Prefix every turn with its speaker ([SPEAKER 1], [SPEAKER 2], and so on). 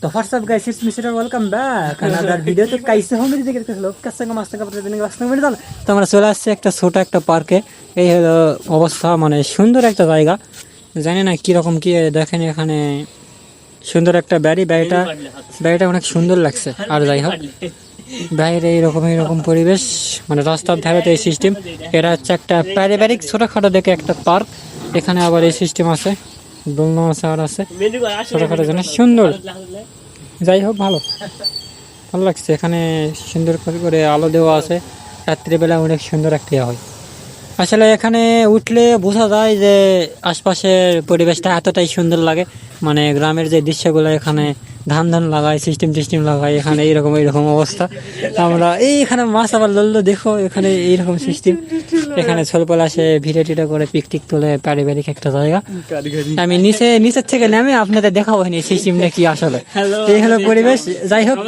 [SPEAKER 1] तो WhatsApp guys it's mister welcome back another video. तो कैसे हो मेरी देखते लोग कैसे मस्त का प्रतिदिन वास्तव में डाल তো আমরা চলে আসছে একটা ছোট একটা পার্কে। এই হলো অবস্থা, মানে সুন্দর একটা জায়গা। জানি না কি রকম কি দেখেন, এখানে সুন্দর একটা বাড়িটা অনেক সুন্দর লাগছে। আর যাই হোক, বাইরে এইরকম পরিবেশ, মানে রাস্তার ধারে এই সিস্টেম। এটা হচ্ছে একটা পারিবারিক ছোটখাটো দেখে একটা পার্ক। এখানে আবার এই সিস্টেম আছে, দোলনা আছে আর আছে ছোটখাটো জন্য সুন্দর। যাই হোক, ভালো লাগছে। এখানে সুন্দর করে আলো দেওয়া আছে, রাত্রিবেলা অনেক সুন্দর একটা হয়। আসলে এখানে উঠলে বোঝা যায় যে আশপাশের পরিবেশটা এতটাই সুন্দর লাগে। মানে গ্রামের যে দৃশ্যগুলো, এখানে ধান লাগায়, সিস্টেম লাগায়, এখানে এইরকম অবস্থা। আমরা এইখানে মাছ আবার লড়লো, দেখো এখানে এইরকম সিস্টেম। এখানে ছোটবেলা আসে ভিডিও টিডিও করে পিকটিক তোলে, পারিবারিক একটা জায়গা। আমি নিচের থেকে নামে আপনাদের দেখাবো সিস্টেমটা কি আসলে। এই হলো পরিবেশ। যাই হোক।